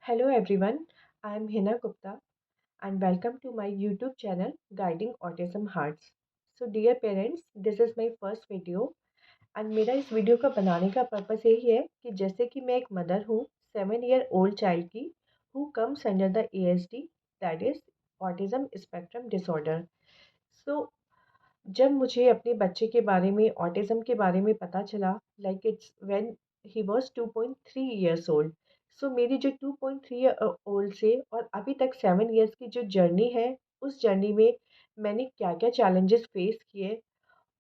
Hello everyone, I am Hina Gupta and welcome to my YouTube channel Guiding Autism Hearts. So dear parents, this is my first video and मेरा इस video का बनाने का purpose यही है कि जैसे कि मैं एक मदर हूँ 7 year old चाइल्ड की who comes under the ASD that is Autism Spectrum Disorder. So जब मुझे अपने बच्चे के बारे में ऑटिज़्म के बारे में पता चला like it's when he was 2.3 years old. So मेरी जो 2.3 ओल्ड से और अभी तक 7 इयर्स की जो जर्नी है, उस जर्नी में मैंने क्या-क्या चैलेंजेस फेस किए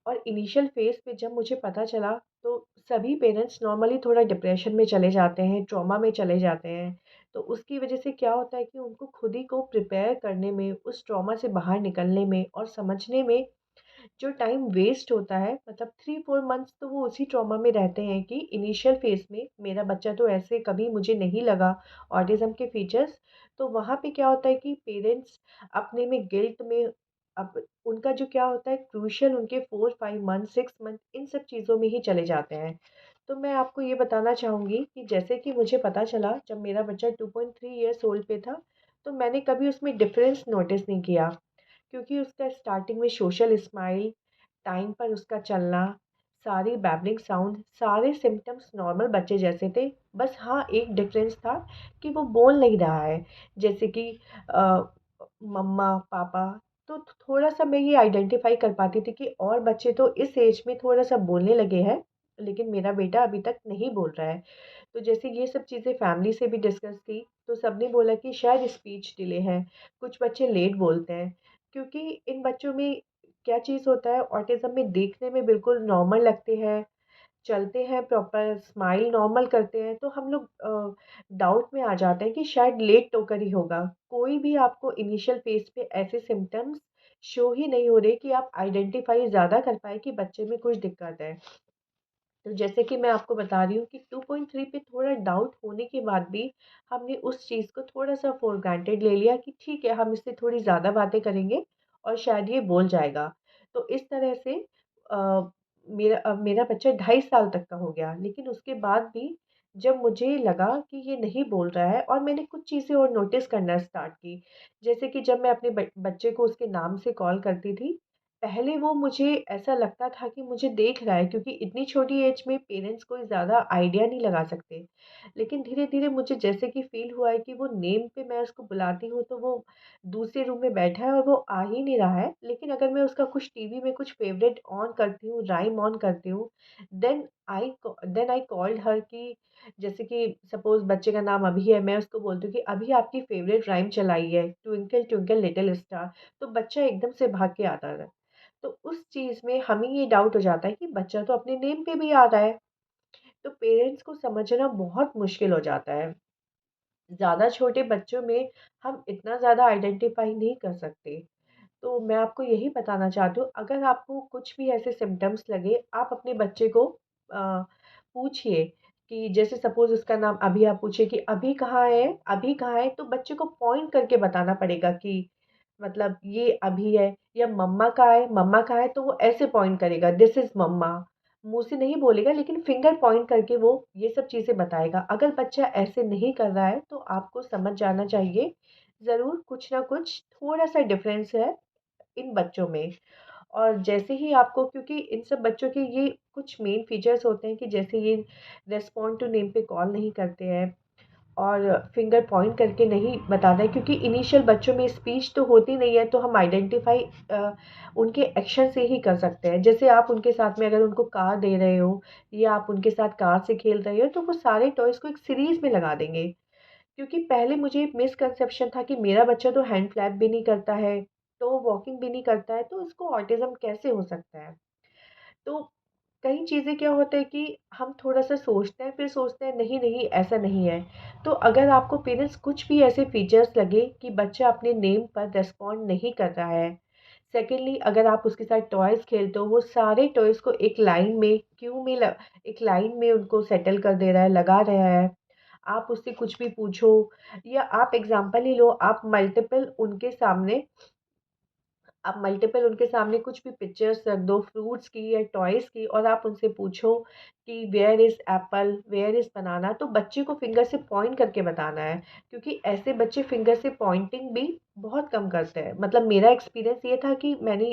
और इनिशियल फेज़ पे जब मुझे पता चला तो सभी पेरेंट्स नॉर्मली थोड़ा डिप्रेशन में चले जाते हैं, ट्रॉमा में चले जाते हैं। तो उसकी वज़ह से क्या होता है कि उनको खुद ही को प्रिपेयर करने में, उस ट्रॉमा से बाहर निकलने में और समझने में जो टाइम वेस्ट होता है मतलब 3-4 मंथ्स तो वो उसी ट्रॉमा में रहते हैं कि इनिशियल फेज़ में मेरा बच्चा तो ऐसे कभी मुझे नहीं लगा ऑटिज़्म के फीचर्स। तो वहाँ पे क्या होता है कि पेरेंट्स अपने में गिल्ट में अब उनका जो क्या होता है क्रूशियल उनके 4-5 मंथ 6 मंथ इन सब चीज़ों में ही चले जाते हैं। तो मैं आपको ये बताना चाहूँगी कि जैसे कि मुझे पता चला जब मेरा बच्चा 2.3 इयर्स ओल्ड पे था, तो मैंने कभी उसमें डिफ़रेंस नोटिस नहीं किया। क्योंकि उसका स्टार्टिंग में सोशल स्माइल, टाइम पर उसका चलना, सारी बैबलिंग साउंड, सारे सिम्पटम्स नॉर्मल बच्चे जैसे थे। बस हाँ, एक डिफ़रेंस था कि वो बोल नहीं रहा है। जैसे कि अ, मम्मा, पापा तो थोड़ा-सा मैं ये आइडेंटिफ़ाई कर पाती थी कि और बच्चे तो इस एज में थोड़ा-सा बोलने लगे हैं, लेकिन मेरा बेटा अभी तक नहीं बोल रहा है। तो जैसे ये सब चीज़ें फैमिली से भी डिस्कस की, तो सबने बोला कि शायद स्पीच डिले है, कुछ बच्चे लेट बोलते हैं। क्योंकि इन बच्चों में क्या चीज़ होता है ऑटिज़्म में देखने में बिल्कुल नॉर्मल लगते हैं, चलते हैं प्रॉपर, स्माइल नॉर्मल करते हैं, तो हम लोग डाउट में आ जाते हैं कि शायद लेट होकर ही होगा। कोई भी आपको इनिशियल फ़ेज़ पे ऐसे सिम्पटम्स शो ही नहीं हो रहे कि आप आइडेंटिफ़ाई ज़्यादा कर पाएँ कि बच्चे में कुछ दिक्कत है। तो जैसे कि मैं आपको बता रही हूँ कि 2.3 पे थोड़ा डाउट होने के बाद भी हमने उस चीज़ को थोड़ा-सा फॉर ग्रांटेड ले लिया कि ठीक है, हम इससे थोड़ी ज़्यादा बातें करेंगे और शायद ये बोल जाएगा। तो इस तरह से मेरा बच्चा 2.5 साल तक का हो गया। लेकिन उसके बाद भी जब मुझे लगा कि ये नहीं बोल रहा है और मैंने कुछ चीज़ें और नोटिस करना स्टार्ट की। जैसे कि जब मैं अपने बच्चे को उसके नाम से कॉल करती थी, पहले वो मुझे ऐसा लगता था कि मुझे देख रहा है क्योंकि इतनी छोटी एज में पेरेंट्स कोई ज़्यादा आइडिया नहीं लगा सकते। लेकिन धीरे-धीरे मुझे जैसे कि फ़ील हुआ है कि वो नेम पे मैं उसको बुलाती हूँ तो वो दूसरे रूम में बैठा है और वो आ ही नहीं रहा है। लेकिन अगर मैं उसका कुछ टीवी में कुछ फ़ेवरेट ऑन करती हूँ, राइम ऑन करती हूँ, देन आई कॉल्ड हर कि जैसे कि सपोज़ बच्चे का नाम अभी है, मैं उसको बोलती हूँ कि अभी आपकी फ़ेवरेट राइम चलाई है, ट्विंकल ट्विंकल लिटिल स्टार। तो बच्चा एकदम से भाग के आता है। तो उस चीज़ में हमें ये डाउट हो जाता है कि बच्चा तो अपने नेम पे भी आ रहा है, तो पेरेंट्स को समझना बहुत मुश्किल हो जाता है। ज़्यादा छोटे बच्चों में हम इतना ज़्यादा आइडेंटिफ़ाई नहीं कर सकते। तो मैं आपको यही बताना चाहती हूँ, अगर आपको कुछ भी ऐसे सिम्पटम्स लगे, आप अपने बच्चे को पूछिए कि जैसे सपोज़ उसका नाम अभी आप पूछिए कि अभी कहाँ है? अभी कहाँ है? तो बच्चे को पॉइंट करके बताना पड़ेगा कि मतलब ये अभी है या मम्मा कहाँ है? मम्मा कहाँ है? तो वो ऐसे पॉइंट करेगा दिस इज़ मम्मा। मुँह से नहीं बोलेगा लेकिन फिंगर पॉइंट करके वो ये सब चीज़ें बताएगा। अगर बच्चा ऐसे नहीं कर रहा है तो आपको समझ जाना चाहिए, ज़रूर कुछ ना कुछ थोड़ा-सा डिफ़रेंस है इन बच्चों में। और जैसे ही आपको क्योंकि इन सब बच्चों के ये कुछ मेन फीचर्स होते हैं कि जैसे ये रिस्पॉन्ड टू नेम पे कॉल नहीं करते हैं और फिंगर पॉइंट करके नहीं बताते हैं क्योंकि इनिशियल बच्चों में स्पीच तो होती नहीं है तो हम आइडेंटिफाई उनके एक्शन से ही कर सकते हैं। जैसे आप उनके साथ में अगर उनको कार दे रहे हो या आप उनके साथ कार से खेल रहे हो तो वो सारे टॉयज़ को एक सीरीज़ में लगा देंगे। क्योंकि पहले मुझे एक मिसकंसेप्शन था कि मेरा बच्चा तो हैंड फ्लैप भी नहीं करता है, तो वॉकिंग भी नहीं करता है, तो इसको ऑटिज़्म कैसे हो सकता है? तो कई चीज़ें क्या होता है कि हम थोड़ा-सा सोचते हैं, फिर सोचते हैं नहीं, नहीं ऐसा नहीं है। तो अगर आपको पेरेंट्स कुछ भी ऐसे फीचर्स लगे कि बच्चा अपने नेम पर रिस्पॉन्ड नहीं कर रहा है, सेकंडली अगर आप उसके साथ टॉयज़ खेलते हो, वो सारे टॉयज़ को एक लाइन में क्यू में ल एक लाइन में उनको सेटल कर दे रहा है, लगा रहा है। आप उससे कुछ भी पूछो या आप एग्ज़ाम्पल ही लो, आप मल्टीपल उनके सामने आप मल्टीपल उनके सामने कुछ भी पिक्चर्स रख दो फ्रूट्स की या टॉयज़ की, और आप उनसे पूछो कि where is apple, where is banana, तो बच्चे को फिंगर से पॉइंट करके बताना है, क्योंकि ऐसे बच्चे फिंगर से पॉइंटिंग भी बहुत कम करते हैं। मतलब मेरा एक्सपीरियंस ये था कि मैंने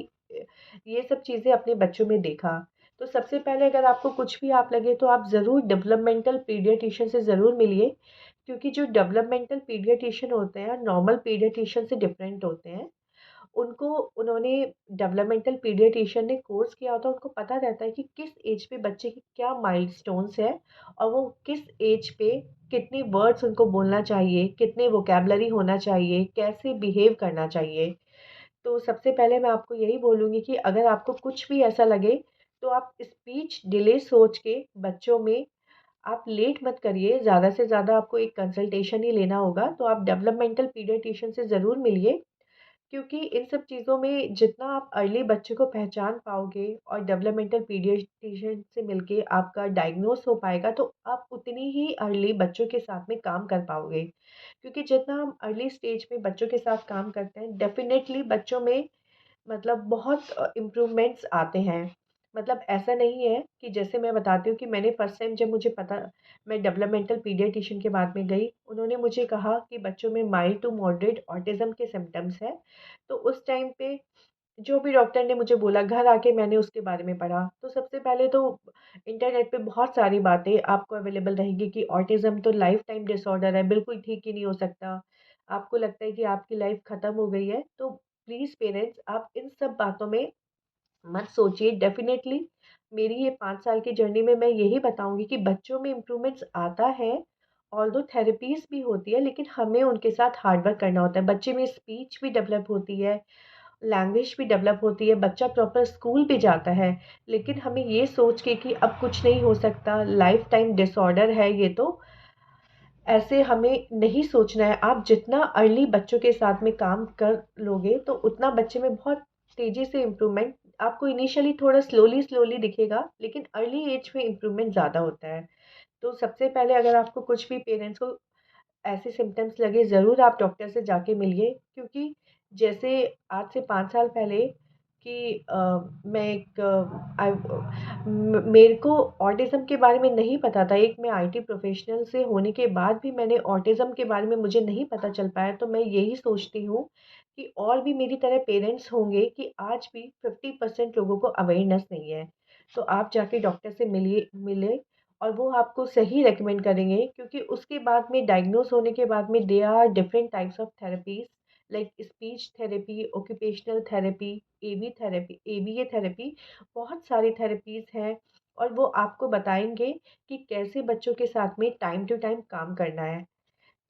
ये सब चीज़ें अपने बच्चों में देखा। तो सबसे पहले अगर आपको कुछ भी आप लगे तो आप ज़रूर डेवलपमेंटल पीडियाट्रिशियन से ज़रूर मिलिए, क्योंकि जो डेवलपमेंटल पीडियाट्रिशियन होते हैं नॉर्मल पीडियाट्रिशियन से डिफरेंट होते हैं। उनको उन्होंने डेवलपमेंटल पीडियाट्रिशियन ने कोर्स किया होता है, उनको पता रहता है कि किस एज पे बच्चे के क्या माइलस्टोन्स है, और वो किस एज पे कितने वर्ड्स उनको बोलना चाहिए, कितने वोकैबुलरी होना चाहिए, कैसे बिहेव करना चाहिए। तो सबसे पहले मैं आपको यही बोलूँगी कि अगर आपको कुछ भी ऐसा लगे, तो आप स्पीच डिले सोच के बच्चों में आप लेट मत करिए। ज़्यादा से ज़्यादा आपको एक कंसल्टेशन ही लेना होगा, तो आप डेवलपमेंटल पीडियाट्रिशियन से ज़रूर मिलिए, क्योंकि इन सब चीज़ों में जितना आप अर्ली बच्चे को पहचान पाओगे और डेवलपमेंटल पीडियाट्रिशियन से मिलके आपका डायग्नोस हो पाएगा, तो आप उतनी ही अर्ली बच्चों के साथ में काम कर पाओगे। क्योंकि जितना हम अर्ली स्टेज में बच्चों के साथ काम करते हैं, डेफ़िनेटली बच्चों में मतलब बहुत इम्प्रूवमेंट्स आते हैं। मतलब ऐसा नहीं है कि जैसे मैं बताती हूँ कि मैंने फर्स्ट टाइम जब मुझे पता, मैं डेवलपमेंटल पीडियाट्रिशियन के बाद में गई, उन्होंने मुझे कहा कि बच्चों में माइल्ड टू मॉडरेट ऑटिज़्म के सिम्पटम्स हैं। तो उस टाइम पे जो भी डॉक्टर ने मुझे बोला, घर आके मैंने उसके बारे में पढ़ा। तो सबसे पहले तो इंटरनेट पे बहुत सारी बातें आपको अवेलेबल रहेंगी कि ऑटिज़्म तो लाइफ़ टाइम डिसऑर्डर है, बिल्कुल ठीक ही नहीं हो सकता। आपको लगता है कि आपकी लाइफ़ ख़त्म हो गई है, तो प्लीज़ पेरेंट्स आप इन सब बातों में मत सोचिए। डेफ़िनेटली मेरी ये 5 साल की जर्नी में मैं यही बताऊँगी कि बच्चों में इम्प्रूवमेंट्स आता है, ऑल्दो थेरेपीज़ भी होती है, लेकिन हमें उनके साथ हार्ड वर्क करना होता है। बच्चे में स्पीच भी डेवलप होती है, लैंग्वेज भी डेवलप होती है, बच्चा प्रॉपर स्कूल भी जाता है। लेकिन हमें ये सोच के कि अब कुछ नहीं हो सकता, लाइफ़ टाइम डिसऑर्डर है ये, तो ऐसे हमें नहीं सोचना है। आप जितना अर्ली बच्चों के साथ में काम कर लोगे, तो उतना बच्चे में बहुत तेज़ी से इम्प्रूवमेंट आपको इनिशियली थोड़ा स्लोली दिखेगा, लेकिन अर्ली एज में इम्प्रूवमेंट ज़्यादा होता है। तो सबसे पहले अगर आपको कुछ भी पेरेंट्स को ऐसे सिम्पटम्स लगे, ज़रूर आप डॉक्टर से जाके मिलिए, क्योंकि जैसे आज से 5 साल पहले कि मैं एक मेरे को ऑटिज़्म के बारे में नहीं पता था। एक मैं आईटी प्रोफ़ेशनल से होने के बाद भी मैंने ऑटिज़्म के बारे में मुझे नहीं पता चल पाया, तो मैं यही सोचती हूँ कि और भी मेरी तरह पेरेंट्स होंगे कि आज भी 50% लोगों को अवेयरनेस नहीं है। तो आप जाके डॉक्टर से मिलें, और वो आपको सही रेकमेंड करेंगे, क्योंकि उसके बाद में डायग्नोज़ होने के बाद में there are different types of therapies like speech therapy, occupational therapy, ABA therapy, बहुत सारी थेरेपीज़ हैं, और वो आपको बताएँगे कि कैसे बच्चों के साथ में टाइम टू टाइम काम करना है।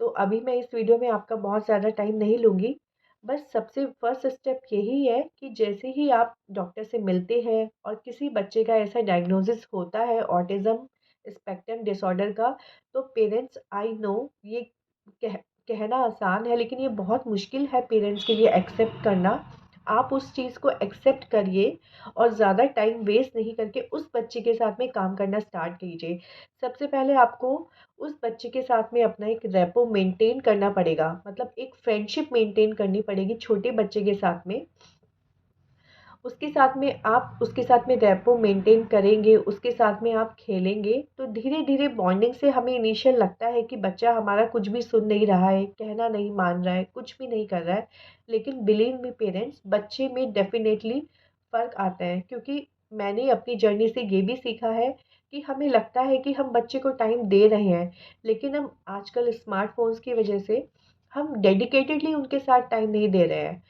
तो अभी मैं इस वीडियो में आपका बहुत ज़्यादा टाइम नहीं लूँगी। बस सबसे फर्स्ट स्टेप यही है कि जैसे ही आप डॉक्टर से मिलते हैं और किसी बच्चे का ऐसा डायग्नोसिस होता है ऑटिज़्म स्पेक्ट्रम डिसऑर्डर का, तो पेरेंट्स, आई नो ये कह कहना आसान है, लेकिन ये बहुत मुश्किल है पेरेंट्स के लिए एक्सेप्ट करना। आप उस चीज़ को एक्सेप्ट करिए और ज़्यादा टाइम वेस्ट नहीं करके उस बच्चे के साथ में काम करना स्टार्ट कीजिए। सबसे पहले आपको उस बच्चे के साथ में अपना एक रेपो मेंटेन करना पड़ेगा, मतलब एक फ्रेंडशिप मेंटेन करनी पड़ेगी छोटे बच्चे के साथ में। उसके साथ में आप उसके साथ में रेपो मेंटेन करेंगे, उसके साथ में आप खेलेंगे, तो धीरे-धीरे बॉन्डिंग से हमें इनिशियल लगता है कि बच्चा हमारा कुछ भी सुन नहीं रहा है, कहना नहीं मान रहा है, कुछ भी नहीं कर रहा है। लेकिन बिलीव मी पेरेंट्स, बच्चे में डेफ़िनेटली फ़र्क आता है, क्योंकि मैंने अपनी जर्नी से ये भी सीखा है कि हमें लगता है कि हम बच्चे को टाइम दे रहे हैं, लेकिन हम आजकल स्मार्टफ़ोन्स की वजह से हम डेडिकेटेडली उनके साथ टाइम नहीं दे रहे हैं।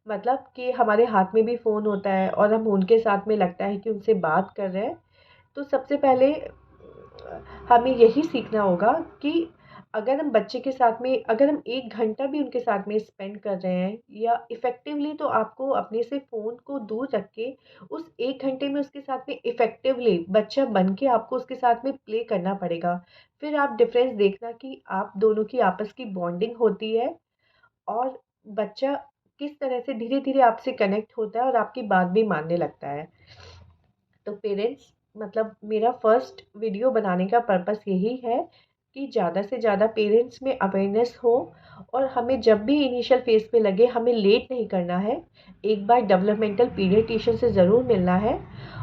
मतलब कि हमारे हाथ में भी फ़ोन होता है और हम उनके साथ में लगता है कि उनसे बात कर रहे हैं। तो सबसे पहले हमें यही सीखना होगा कि अगर हम बच्चे के साथ में अगर हम 1 घंटा भी उनके साथ में स्पेंड कर रहे हैं या इफ़ेक्टिवली, तो आपको अपने से फ़ोन को दूर रख के उस 1 घंटे में उसके साथ में इफ़ेक्टिवली बच्चा बन के आपको उसके साथ में प्ले करना पड़ेगा। फिर आप डिफ़रेंस देखना कि आप दोनों की आपस की बॉन्डिंग होती है, और बच्चा किस तरह से धीरे-धीरे आपसे कनेक्ट होता है और आपकी बात भी मानने लगता है। तो पेरेंट्स, मतलब मेरा फर्स्ट वीडियो बनाने का पर्पस यही है कि ज़्यादा से ज़्यादा पेरेंट्स में अवेयरनेस हो और हमें जब भी इनिशियल फ़ेज़ पे लगे हमें लेट नहीं करना है। एक बार डेवलपमेंटल पीडियाट्रिशियन से ज़रूर मिलना है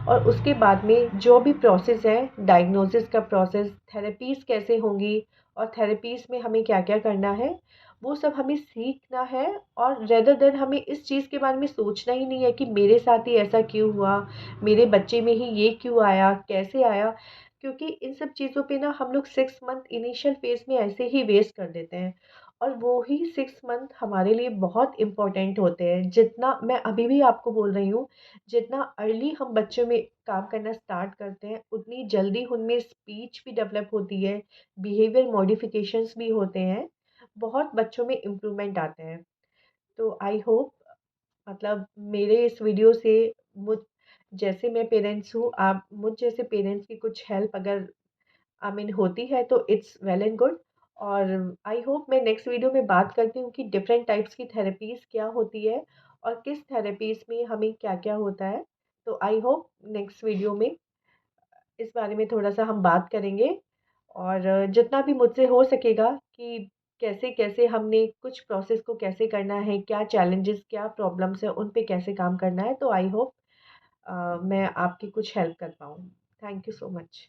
और उसके बाद में जो भी प्रोसेस है, डायग्नोसिस का प्रोसेस, थेरेपीज़ कैसे होंगी और थेरेपीज़ में हमें क्या-क्या करना है, वो सब हमें सीखना है। और रेदर देन हमें इस चीज़ के बारे में सोचना ही नहीं है कि मेरे साथ ही ऐसा क्यों हुआ, मेरे बच्चे में ही ये क्यों आया, कैसे आया? क्योंकि इन सब चीज़ों पे ना हम लोग 6 मंथ इनिशियल फ़ेज़ में ऐसे ही वेस्ट कर देते हैं और वो ही 6 मंथ हमारे लिए बहुत इम्पोर्टेंट होते हैं। जितना मैं अभी भी आपको बोल रही हूँ, जितना अर्ली हम बच्चों में काम करना स्टार्ट करते हैं, उतनी जल्दी उनमें स्पीच भी डेवलप होती है, बिहेवियर मॉडिफ़िकेशंस भी होते हैं, बहुत बच्चों में इम्प्रूवमेंट आते हैं। तो आई होप मतलब मेरे इस वीडियो से मुझ जैसे मैं पेरेंट्स हूँ, आप मुझ जैसे पेरेंट्स की कुछ हेल्प अगर आई मीन होती है तो इट्स वेल एंड गुड। और आई होप मैं नेक्स्ट वीडियो में बात करती हूँ कि डिफरेंट टाइप्स की थेरेपीज़ क्या होती है और किस थेरेपीज़ में हमें क्या-क्या होता है। तो आई होप नेक्स्ट वीडियो में इस बारे में थोड़ा-सा हम बात करेंगे और जितना भी मुझसे हो सकेगा कि कैसे-कैसे हमने कुछ प्रोसेस को कैसे करना है, क्या चैलेंजेस, क्या प्रॉब्लम्स हैं, उन पे कैसे काम करना है। तो आई होप मैं आपकी कुछ हेल्प कर पाऊँ। Thank you so much.